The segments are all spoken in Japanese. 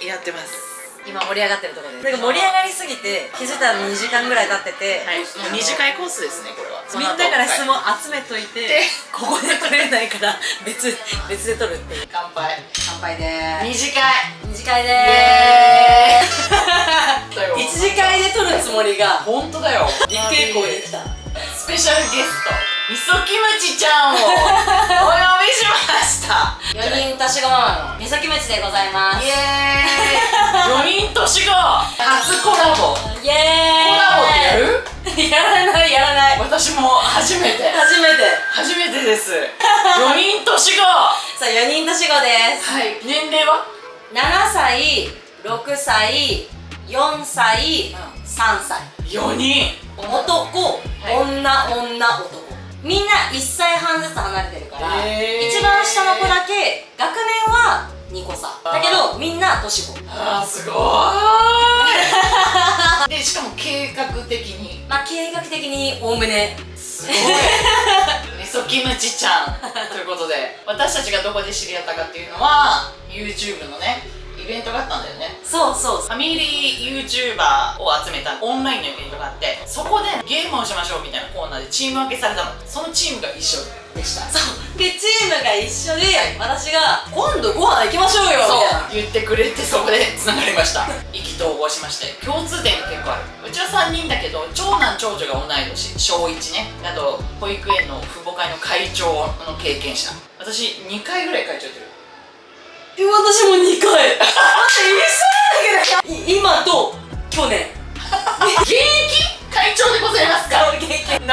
やってます。今盛り上がってるところで、なんか盛り上がりすぎて気づいたら2時間ぐらい経ってて、はい、もう2次会コースですね、これは。みんなから質問集めといて、ここで取れないから別で取るっていう。乾杯。乾杯でーす。二次会。二次会でーす。1次会で取るつもりが本当だよ。陸傾向できた。スペシャルゲストみそキムチちゃんをお呼びしました。4人年子ママのみそキムチでございます。イエーイ。4人年子初コラボ。イエーイ。コラボってやる？やらない。私も初めてです4人年子。さあ4人年子です。はい。年齢は7歳、6歳、4歳、3歳。4人男、女、男。みんな1歳半ずつ離れてるから、一番下の子だけ学年は2個差だけど、みんな年子。あー、すごーい。で、しかも計画的に、まあ計画的におおむねすごい。みそキムチちゃんということで、私たちがどこで知り合ったかっていうのは YouTube のねイベントがあったんだよね。そうそう。ファミリー YouTuber を集めたオンラインのイベントがあって、そこでゲームをしましょうみたいなコーナーでチーム分けされたの。そのチームが一緒でした。そうで、チームが一緒で、私が今度ご飯行きましょうよみたいな言ってくれて、そこでつながりました。意気投合しまして、共通点が結構ある。うちは3人だけど、長男長女が同い年、小1ね。あと保育園の父母会の会長の経験者。私2回ぐらい会長やってる。私も2回。一緒なんだけど、今と去年。現役会長でございますか。なかなかいな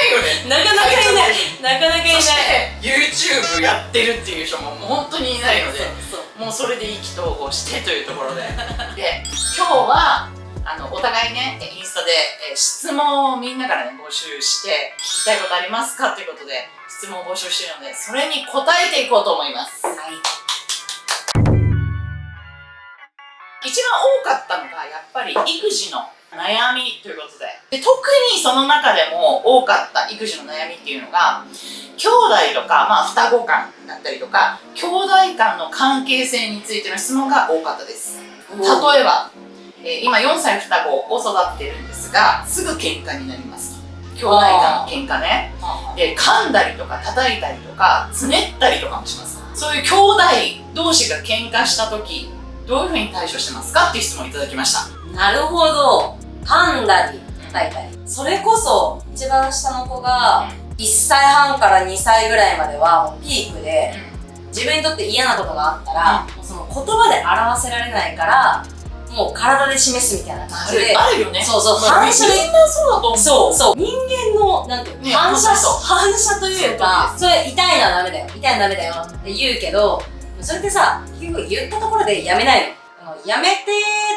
いよね。なかなかいない。なかなかいない。そして YouTube やってるっていう人も本当にいないので、もうそれで意気投合してというところでで、今日はお互いねインスタで質問をみんなからね募集して、聞きたいことありますかということで質問を募集しているので、それに答えていこうと思います。はい。一番多かったのがやっぱり育児の悩みということで、特にその中でも多かった育児の悩みっていうのが、兄弟とか、まあ、双子間だったりとか、兄弟間の関係性についての質問が多かったです。例えば、今4歳双子を育ててるんですが、すぐ喧嘩になりますと。兄弟間の喧嘩ね。で、噛んだりとか叩いたりとかつねったりとかもします。そういう兄弟同士が喧嘩した時、どういうふうに対処してますかっていう質問をいただきました。なるほど。噛んだり叩いたり、それこそ一番下の子が1歳半から2歳ぐらいまではもうピークで、自分にとって嫌なことがあったら、もうその言葉で表せられないから、もう体で示すみたいな感じで。あるよね。そうそう、反射で。みんなそうだと思う。そうそう。人間の、なんていうの、反射というか、それ痛いのはダメだよ、痛いのはダメだよって言うけど、それってさ、結局言ったところでやめないの。やめて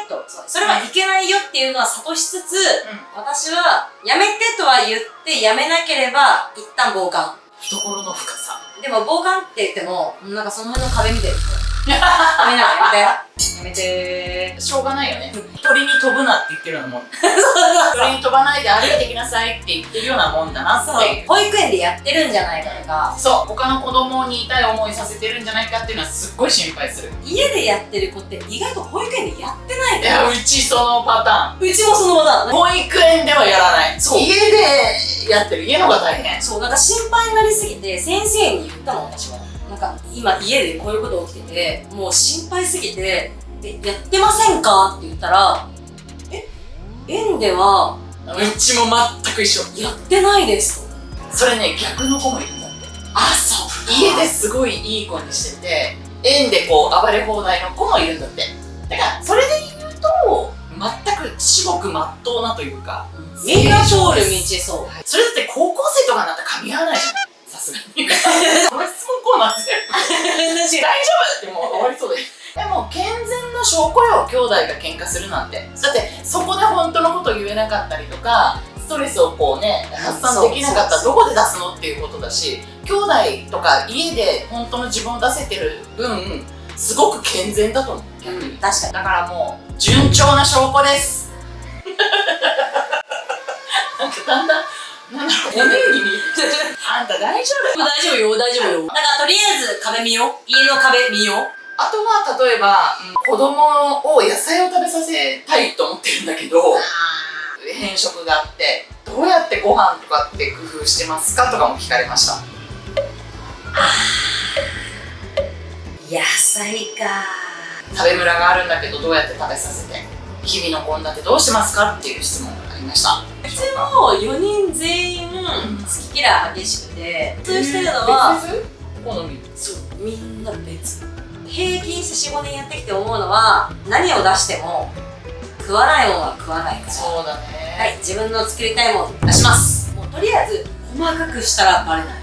ーと、それはいけないよっていうのは諭しつつ、私はやめてとは言ってやめなければ一旦傍観。懐の深さ。でも傍観って言っても、なんかその辺の壁見てる。やめてー。しょうがないよね。鳥に飛ぶなって言ってるようなもん。鳥に飛ばないで歩いてきなさいって言ってるようなもんだなっていう。保育園でやってるんじゃないかとか、そう、他の子供に痛い思いさせてるんじゃないかっていうのはすっごい心配する。家でやってる子って意外と保育園でやってないから。いや、うちそのパターン。うちもそのパターン。保育園ではやらない。そう、家でやってる。家の方が大変。そう、なんか心配になりすぎて先生に言ったの、私は。なんか今家でこういうこと起きてて、もう心配すぎて、やってませんかって言ったら、園ではうちも全く一緒。やってないですと。それね、逆の子もいるんだって。あ、そう。家ですごいいい子にしてて、園でこう暴れ放題の子もいるんだって。だからそれで言うと全く至極真っ当なというか、みんな通る道。そう。それだって高校生とかになったら噛み合わないじゃん。さすがに。この質問コーナー全部大丈夫ってもう終わりそうで。でも健全な証拠よ、兄弟が喧嘩するなんて。だってそこで本当のこと言えなかったりとか、ストレスをこうね発散できなかったらどこで出すのっていうことだし、兄弟とか家で本当の自分を出せてる分すごく健全だと思う。逆に。確かに。だからもう順調な証拠です。なんかだんだんなんだろう、お姉に見えてあんた大丈夫？大丈夫よ、大丈夫よ。だからとりあえず壁見よう。家の壁見よう。あとは例えば、子供を野菜を食べさせたいと思ってるんだけど偏食があってどうやってご飯とかって工夫してますかとかも聞かれました。野菜か。食べムラがあるんだけどどうやって食べさせて日々の献立どうしますかっていう質問がありました。うちも4人全員好き嫌い激しくて、そうしてるのは好み。そう、みんな別。平均して4、5年やってきて思うのは、何を出しても食わないものは食わないから、そうだはね。い、自分の作りたいもの出します。もうとりあえず細かくしたらバレない。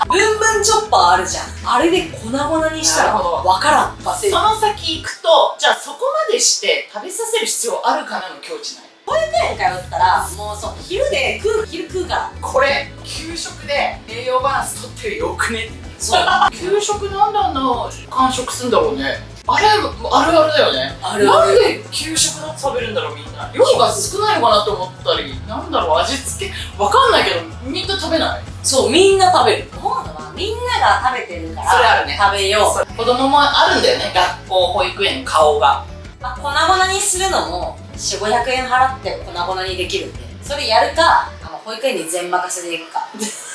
ブンブンチョッパーあるじゃん。あれで粉々にしたらなるほどわからん。その先行くとじゃあそこまでして食べさせる必要あるかなの境地ない。保育園通ったらもうそう、昼食うから。これ給食で栄養バランスとってるよくね。そう給食なんであんな完食すんだろうね。あれあるあるだよね。あるなんで給食だと食べるんだろうみんな。量が少ないのかなと思ったり、なんだろう味付けわかんないけどみんな食べない。そう、みんな食べる。思うのはみんなが食べてるからそれあるね食べよう。子供もあるんだよね、学校保育園の顔が。まあ、粉々にするのも4、500円払って粉々にできるんで、それやるか保育園に全任せでいくか。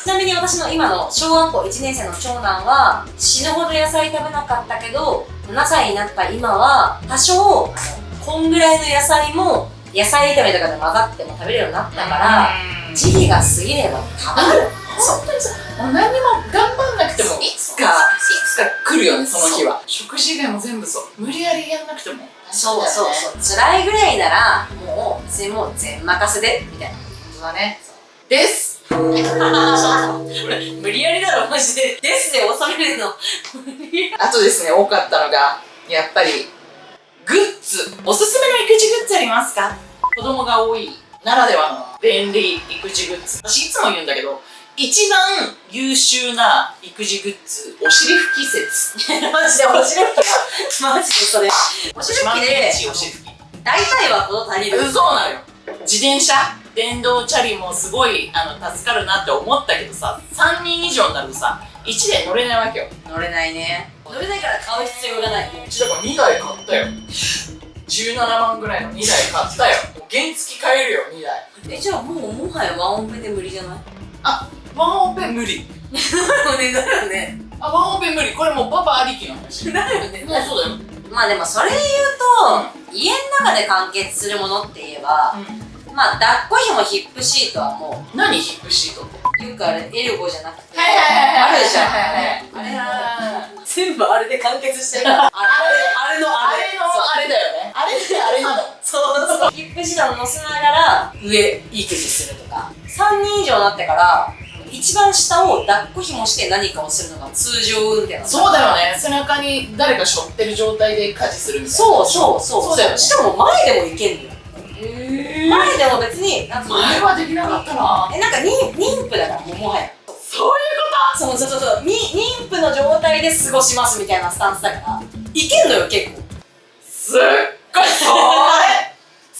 ちなみに私の今の小学校1年生の長男は死ぬほど野菜食べなかったけど、7歳になった今は多少こんぐらいの野菜も野菜炒めとかで混ざっても食べるようになったから、時期が過ぎれば食べる。本当にさ、もう何にも頑張んなくてもいつか来るよね、その日は。食事以外も全部そう。無理やりやんなくても。そうそうそう。辛いぐらいならもう別にもう全任せでみたいな。本当だね。です。これ無理やりだろマジで。ですで収めるの。あとですね、多かったのがやっぱりグッズ。おすすめの育児グッズありますか？子供が多いならではの便利育児グッズ。私いつも言うんだけど、一番優秀な育児グッズ、お尻拭き説。マジでお尻拭きマジでそれ。お尻拭きでお尻拭き。大体はこの足りる。そうなのよ。自転車電動チャリもすごい助かるなって思ったけどさ、3人以上になるとさ1台乗れないわけよ。乗れないね。乗れないから買う必要がない。うちだから2台買ったよ。17万ぐらいの2台買ったよ。もう原付買えるよ2台。じゃあもはやワンオペで無理じゃない？あ、ワンオペ無理。だよね。あ、ワンオペ無理。これもうパパありきの話。だよね。もうそうだよ。まあでもそれで言うと、家の中で完結するものって言えば、まあ抱っこひもヒップシートはも何ヒップシートって？よくあれエルゴじゃなくて、ああるじゃん。あれ全部あれで完結してるから。あれのあれ。あれだよね。あれってあれなの。そうそう。ヒップシートを乗せながら上育児するとか。3人以上になってから一番下を抱っこひもして何かをするのが通常運転なの。そうだよね。背中に誰か背負ってる状態で家事するみたいな。そうだよね。しかも前でもいけんのよ。前でも別に前はできなかったな。なんか妊婦だからもはやそういうこと。そう妊婦の状態で過ごしますみたいなスタンスだからいけんのよ結構。すっごい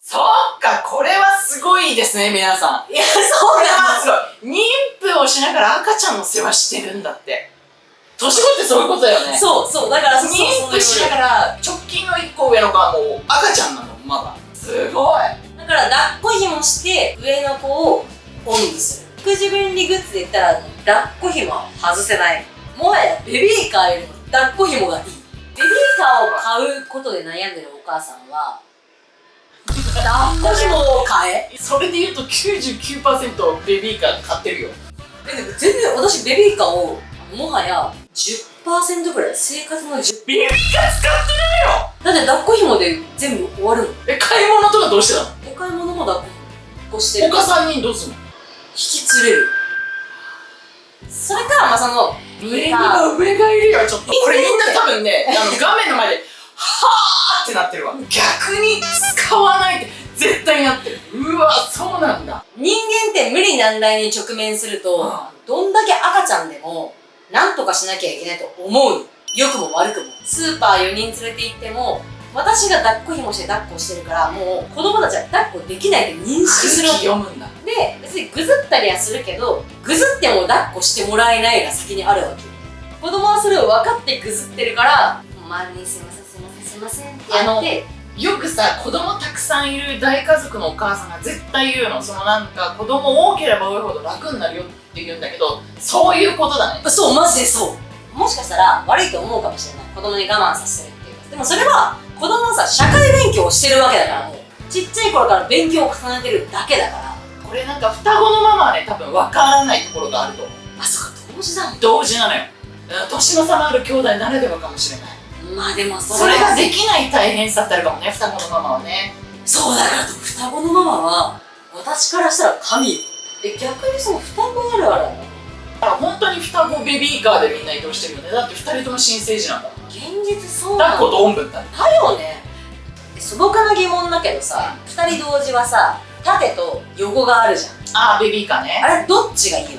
そうか、これはすごいですね皆さん。いやそうなんすごい。妊婦をしながら赤ちゃんの世話してるんだって。年子ってそういうことだよね。そうだから妊婦しながら直近の1個上の子はもう赤ちゃんなのまだ。すごい。だから抱っこひもして上の子をおんぶする。育児便利グッズで言ったら抱っこひもは外せない。もはやベビーカーよりも抱っこひもがいい。ベビーカーを買うことで悩んでるお母さんは抱っこひもを買え。それで言うと 99% ベビーカー買ってるよ。でも全然私ベビーカーをもはや 10% ぐらい生活の10%。ベビーカー使ってないよ。だって抱っこひもで全部終わるの。買い物とかどうしてたの？お買い物も抱っこしてる。他3人どうすんの？引き連れる。それかまあその上がいるよちょっと。これみんな多分ね画面の前ではーってなってるわ。逆に使わないって絶対なってる。うわ、そうなんだ。人間って無理難題に直面すると、どんだけ赤ちゃんでもなんとかしなきゃいけないと思う。良くも悪くも。スーパー4人連れて行っても私が抱っこひもして抱っこしてるからもう子供たちは抱っこできないって認識する。空気読むんだ。で別にぐずったりはするけどぐずっても抱っこしてもらえないが先にあるわけ。子供はそれを分かってぐずってるから周りにすいませんすいませんすいませんってやって、よくさ、子供たくさんいる大家族のお母さんが絶対言うの、そのなんか子供多ければ多いほど楽になるよって言うんだけど、そういうことだね。そう、マジでそう。もしかしたら悪いと思うかもしれない、子供に我慢させてるっていうか。でもそれは子供はさ、社会勉強をしてるわけだから、もうちっちゃい頃から勉強を重ねてるだけだから。これなんか双子のママはね、多分分からないところがあると思う。あ、そうか、同時だもん。同時なのよ。年の差のある兄弟ならではかもしれない。まあでもそれができない大変さってあるかもね、双子のママはね。そうだから、双子のママは私からしたら神。逆にその双子あるあるだよ。だから本当に双子ベビーカーでみんな移動してるよね。だって2人とも新生児なんだ。現実そうなんだ。抱っことおんぶだだよね。素朴な疑問だけどさ、2人同時はさ、縦と横があるじゃん。ああ、ベビーカーね。あれどっちがいいわけ？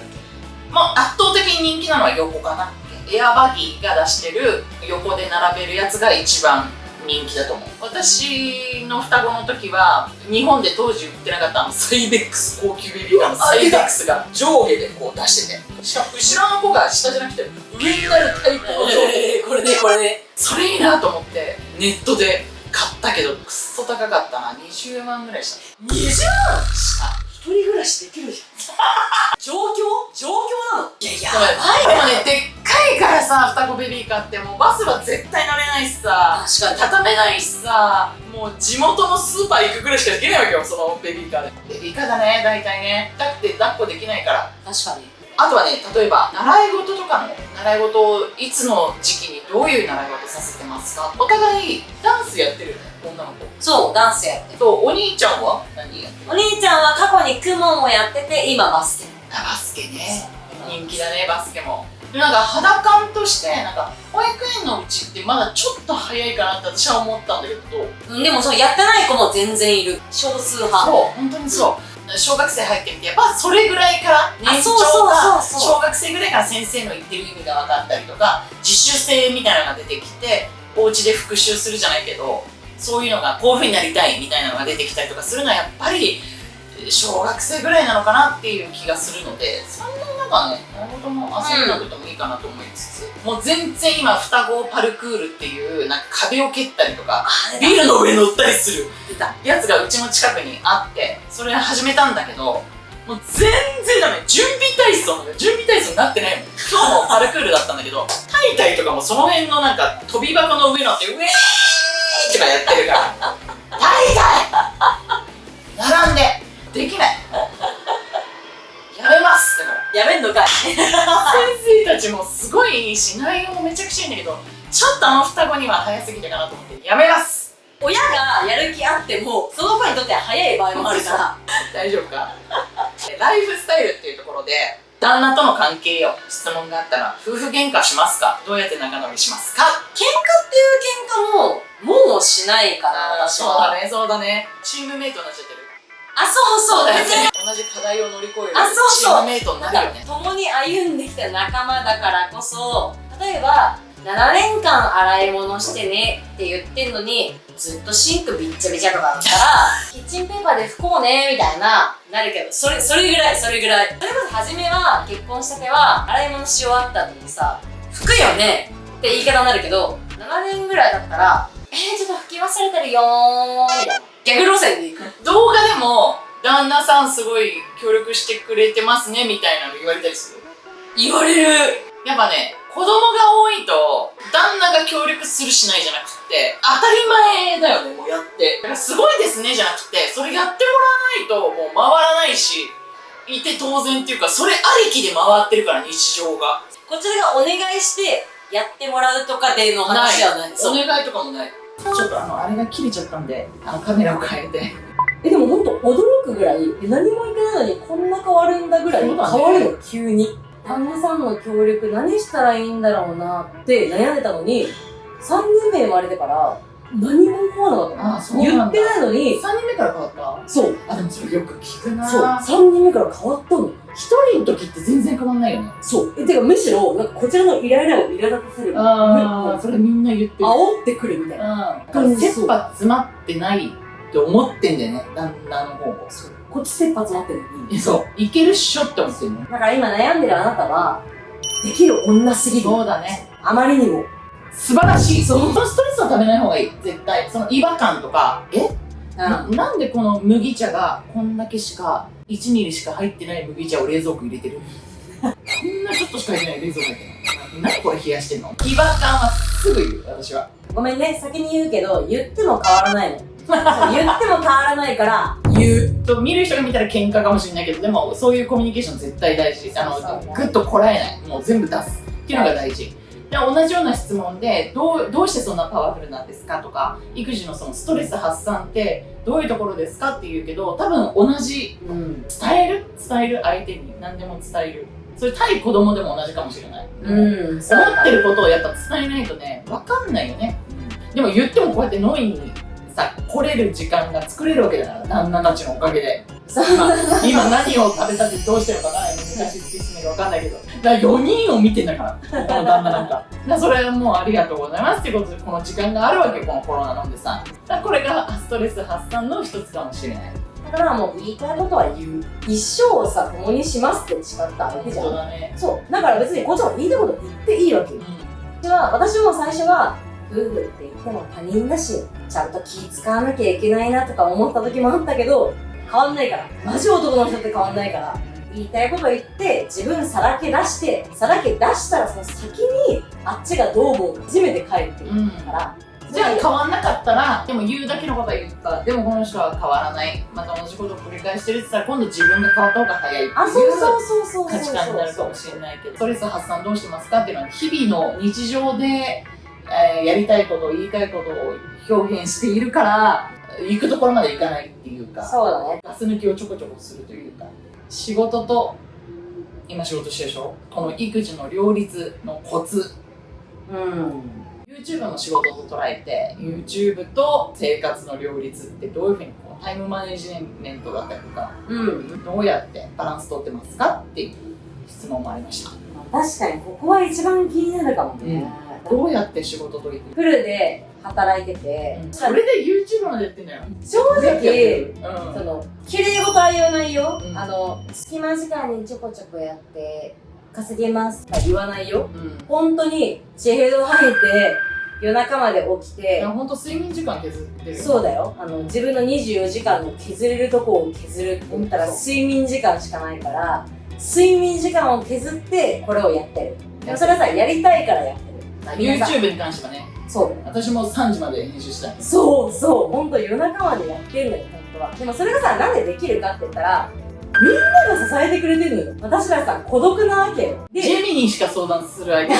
もう圧倒的に人気なのは横かな。エアバギーが出してる横で並べるやつが一番人気だと思う。私の双子の時は日本で当時売ってなかったサイベックス、高級ベビーカーのサイベックスが上下でこう出してて、しかも後ろの子が下じゃなくて上になるタイプの上下、これねこれね、それいいなと思ってネットで買ったけどくっそ高かったな。20万ぐらいした。20万した。一人暮らしできるじゃん。状況なの？いや、やばい。でもね、でっかいからさ、双子ベビーカーってもうバスは絶対乗れないしさ、確かに畳めないしさ、もう地元のスーパー行くぐらいしかできないわけよ、そのベビーカーで。ベビーカーだね、大体ね。だって抱っこできないから。確かに。あとはね、例えば習い事とかの習い事をいつの時期にどういう習い事させてますか。お互いダンスやってるよね、女の子。そう、ダンスやってる。お兄ちゃんは何やってる？お兄ちゃんは過去にクモンをやってて、今バスケ。バスケね、人気だね、バスケも。なんか肌感としてなんか保育園のうちってまだちょっと早いかなって私は思ったんだけど、でもそうやってない子も全然いる。少数派。そう本当にそう、小学生入ってみてやっぱそれぐらいから年長そうがそうそう小学生ぐらいから先生の言ってる意味が分かったりとか、自主性みたいなのが出てきてお家で復習するじゃないけど、そういうのがこういう風になりたいみたいなのが出てきたりとかするのはやっぱり小学生ぐらいなのかなっていう気がするので、そんな中ね、なるほども遊んだこともいいかなと思いつつ、もう全然今双子パルクールっていうなんか壁を蹴ったりとかビルの上乗ったりするやつがうちの近くにあって、それ始めたんだけど、もう全然ダメ。準備体操になってないもん。今日もパルクールだったんだけど、タイタイとかもその辺のなんか跳び箱の上乗ってウェーイとかやってるからタイタイ並んでできない。やめます。だからやめんのかい。先生たちもすごいいいし内容もめちゃくちゃいいんだけど、ちょっとあの双子には早すぎたかなと思ってやめます。親がやる気あってもその子にとっては早い場合もあるから大丈夫か。ライフスタイルっていうところで旦那との関係よ、質問があったら、夫婦喧嘩しますか、どうやって仲直りしますか。喧嘩っていう喧嘩ももうしないかな、私は。そうだね、チームメイトになっちゃってる。あ、そうだよね。同じ課題を乗り越えるチームメイトになるよね。共に歩んできた仲間だからこそ、例えば7年間洗い物してねって言ってんのにずっとシンクびっちゃびちゃとかだったらキッチンペーパーで拭こうねみたいななるけど、それぐらい。それこそ初めは結婚したては洗い物し終わった後にさ拭くよねって言い方になるけど、7年ぐらいだったらちょっと拭き忘れてるよーみたいな逆路線でいく。動画でも旦那さんすごい協力してくれてますねみたいなの言われたりする。言われる。やっぱね、子供が多いと旦那が協力するしないじゃなくて当たり前だよね、もうやって。だからすごいですねじゃなくて、それやってもらわないともう回らないし、いて当然っていうか、それありきで回ってるから日常が。こちらがお願いしてやってもらうとかでの話ではない。お願いとかもない。ちょっとあれが切れちゃったんでカメラを変えて。でもほんと驚くぐらい、何も言ってないのにこんな変わるんだぐらい変わるの、急に。旦那さんの協力何したらいいんだろうなって悩んでたのに、3人目生まれてから何も変わらなかった。言ってないのに。3人目から変わった。そう。でもそれよく聞くな。そう。3人目から変わったの。1人の時って全然変わんないよね。そう。てかむしろ、なんかこちらのイライラを苛立たせる。それみんな言ってる。煽ってくるみたいな。切羽詰まってないって思ってんだよね、旦那の方も。こっち切羽詰まってるのに。そう。いけるっしょって思ってるね。だから今悩んでるあなたは、できる女すぎる。そうだね。あまりにも。素晴らしい。そのストレスは食べない方がいい。絶対。その違和感とか、なんでこの麦茶がこんだけしか、1ミリしか入ってない麦茶を冷蔵庫入れてるこんなちょっとしか入ってない冷蔵庫入ってない。何これ冷やしてんの？違和感はすぐ言う、私は。ごめんね、先に言うけど、言っても変わらないの。言っても変わらないから、言う。と見る人が見たら喧嘩かもしれないけど、でもそういうコミュニケーション絶対大事。ぐっとこらえない。もう全部出す。っていうのが大事。で同じような質問でどうしてそんなパワフルなんですかとか、育児のそのストレス発散ってどういうところですかって言うけど、多分同じ、伝える相手に何でも伝える。それ対子供でも同じかもしれない。思ってることをやっぱ伝えないとね、分かんないよね。でも言ってもこうやってノイにさ、来れる時間が作れるわけだから、旦那たちのおかげで。今何を食べたってどうしてるかわからない。昔突き進めるかわかんないけど。だから4人を見てんだから、この旦那なんか。それはもうありがとうございますってことで、この時間があるわけ、このコロナ飲んでさ。だからこれがストレス発散の一つかもしれない。だからもう言いたいことは言う。一生をさ、共にしますって誓ったわけじゃん。そうだね。そう。だから別にこっちも言いたいこと言っていいわけよ。私も最初は、夫婦って言っても他人だし、ちゃんと気使わなきゃいけないなとか思った時もあったけど、変わんないから。マジ男の人って変わんないから。言いたいこと言って、自分さらけ出したらその先にあっちがどう思うか初めて帰ってくるから。じゃあ変わんなかったら、でも言うだけのことは言った。でもこの人は変わらない。また同じことを繰り返してるって言ったら、今度自分が変わった方が早いっていう価値観になるかもしれないけど、ストレス発散どうしてますかっていうのは、日々の日常でやりたいこと、言いたいことを表現しているから、行くところまで行かないっていうか、そうだね。ガス抜きをちょこちょこするというか、仕事と、今仕事してるでしょ、この育児の両立のコツ。YouTube の仕事と捉えて、YouTube と生活の両立ってどういうふうにタイムマネジメントだったりとか、どうやってバランス取ってますかっていう質問もありました。確かにここは一番気になるかもね。どうやって仕事と育児フルで働いてて、それで YouTube までやってんだよ。正直、その綺麗事は言わないよ。隙間時間にちょこちょこやって稼げますとか言わないよ。本当にシェード吐いて夜中まで起きて、本当睡眠時間削ってる。そうだよ。自分の24時間の削れるとこを削るって言ったら睡眠時間しかないから、睡眠時間を削ってこれをやってる。でもそれはさ、やりたいからやってる。YouTube に関してはね。そうだよ。私も3時まで編集したい。そうそう。本当夜中までやってんのよ、本当は。でもそれがさ、なんでできるかって言ったら、みんなが支えてくれてるのよ。私らさ、孤独なわけよ。ジェミニーしか相談する相手じゃない。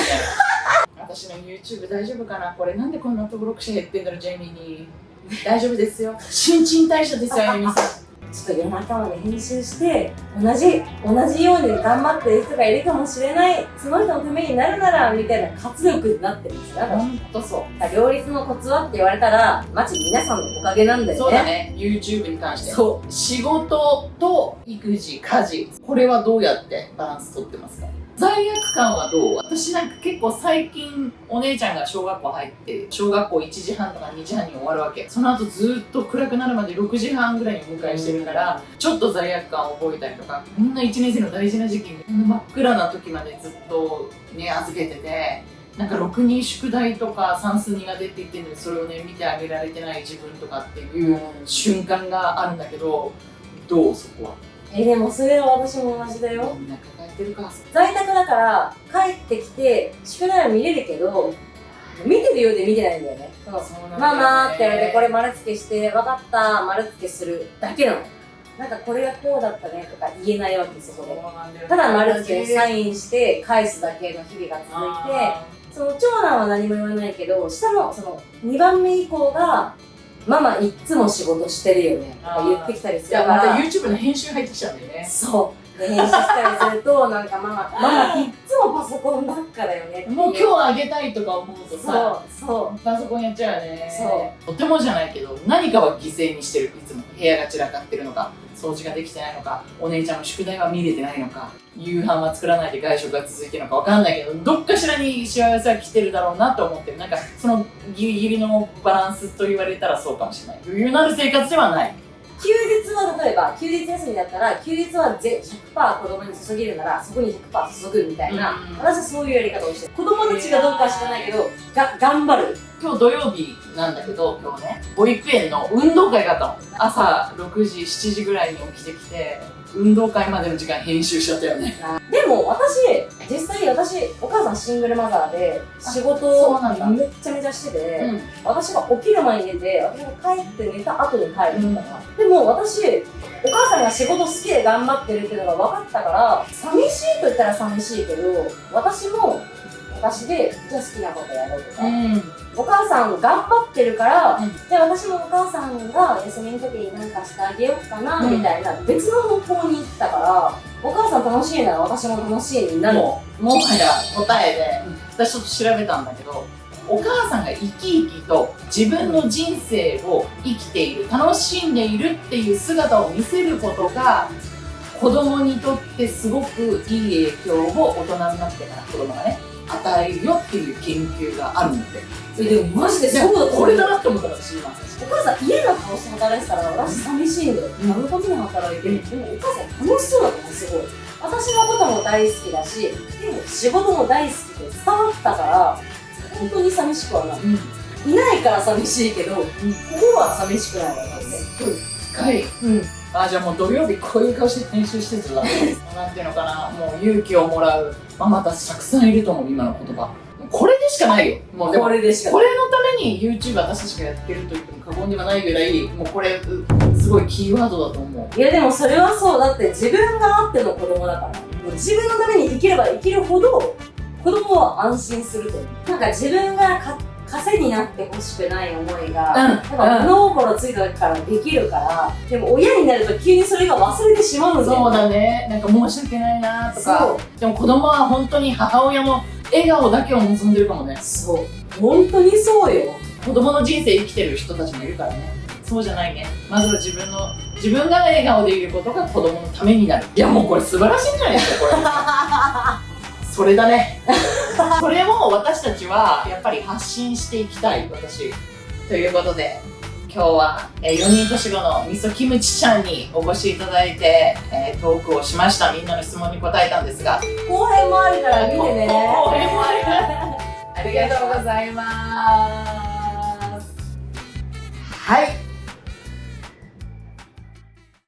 私の YouTube 大丈夫かな、これなんでこんな登録者減ってんだろ、ジェミニー。大丈夫ですよ。新陳代謝ですよ、あゆみさん。ちょっと夜中まで編集して、同じように頑張ってる人がいるかもしれない。その人のためになるなら、みたいな活力になってるんですよ。ほんとそう。両立のコツはって言われたら、マジ皆さんのおかげなんだよね。そうだね、YouTube に関して。そう。仕事と育児、家事。これはどうやってバランス取ってますか？罪悪感はどう？私なんか結構最近お姉ちゃんが小学校入って小学校1時半とか2時半に終わるわけ。その後ずっと暗くなるまで6時半ぐらいにお迎えしてるから、ちょっと罪悪感を覚えたりとか、こんな1年生の大事な時期にこんな真っ暗な時までずっとね預けてて、なんかろくに宿題とか算数苦手って言ってるのにそれをね見てあげられてない自分とかっていう瞬間があるんだけど、どうそこは？でもそれは私も同じだよ。みんな抱えてるか。在宅だから帰ってきて宿題は見れるけど、見てるようで見てないんだよね。ママって言われてこれ丸付けして分かった丸付けするだけなの。なんかこれがこうだったねとか言えないわけそこで。ただ丸付けサインして返すだけの日々が続いて、その長男は何も言わないけど、下のその2番目以降がママいっつも仕事してるよねとか言ってきたりするから、また YouTube の編集入ってきちゃうんだよね。そうで編集したりするとなんかママいっつもパソコンばっかだよねっていう。もう今日あげたいとか思うとさ、そうパソコンやっちゃうよね。そうとてもじゃないけど何かは犠牲にしてる。いつも部屋が散らかってるのか、掃除ができてないのか、お姉ちゃんの宿題は見れてないのか、夕飯は作らないで外食が続いてるのかわかんないけど、どっかしらに幸せは来てるだろうなと思ってる。なんかそのギリギリのバランスと言われたらそうかもしれない。余裕のある生活ではない。休日は例えば休日休みだったら休日は100% 子供に注げるならそこに 100% 注ぐみたいな、私はそういうやり方をしてる。子供たちがどうかは知らないけど頑張る。今日土曜日なんだけど、今日ね、保育園の運動会があったの。朝6時、7時ぐらいに起きてきて、運動会までの時間編集しちゃったよね。でも実際お母さんシングルマザーで仕事をめっちゃめちゃしてて、私が起きる前に寝て、私が帰って寝た後に帰るんだから。でもお母さんが仕事好きで頑張ってるっていうのが分かったから、寂しいと言ったら寂しいけど、私も私でじゃあ好きなことやろうとか、お母さん頑張ってるから、じゃあ私もお母さんが休みの時に何かしてあげようかな、みたいな別の方向に行ったから、お母さん楽しいなら私も楽しいになる。もはや答えで、私ちょっと調べたんだけど、お母さんが生き生きと自分の人生を生きている、楽しんでいるっていう姿を見せることが子供にとってすごくいい影響を大人になってから子供がね与えるよっていう研究があるので。でもマジでそうだと思う。これだなって思ったら私今。お母さん家の顔して働いてたら私寂しいんだよ。何のために働いてるの。でもお母さん楽しそうだと思う。すごい私のことも大好きだし、でも仕事も大好きで伝わったから本当に寂しくはない、いないから寂しいけど、ここは寂しくないわね。深い。じゃあもう土曜日こういう顔して編集してたらなんていうのかな、もう勇気をもらうママたちたくさんいると思う。今の言葉これでしかないよ。もうでもこれのために YouTube 私たちがやってると言っても過言ではないぐらい、もうこれすごいキーワードだと思う。いやでもそれはそうだって、自分があっての子供だから、もう自分のために生きれば生きるほど子供は安心するという。なんか自分が稼になってほしくない思いが、物心ついた時からできるから、でも親になると急にそれが忘れてしまうんだよ。そうだね、なんか申し訳ないなとか。でも子供は本当に母親の笑顔だけを望んでるかもね。そう、本当にそうよ。子供の人生生きてる人たちもいるからね。そうじゃないね。まずは自分が笑顔でいることが子供のためになる。いやもうこれ素晴らしいんじゃないですかこれ。それだね。それを私たちはやっぱり発信していきたい、私。ということで今日は4人年子のみそキムチちゃんにお越しいただいて、トークをしました。みんなの質問に答えたんですが、後編もあるから見てね。後編もあるありがとうございます。はい。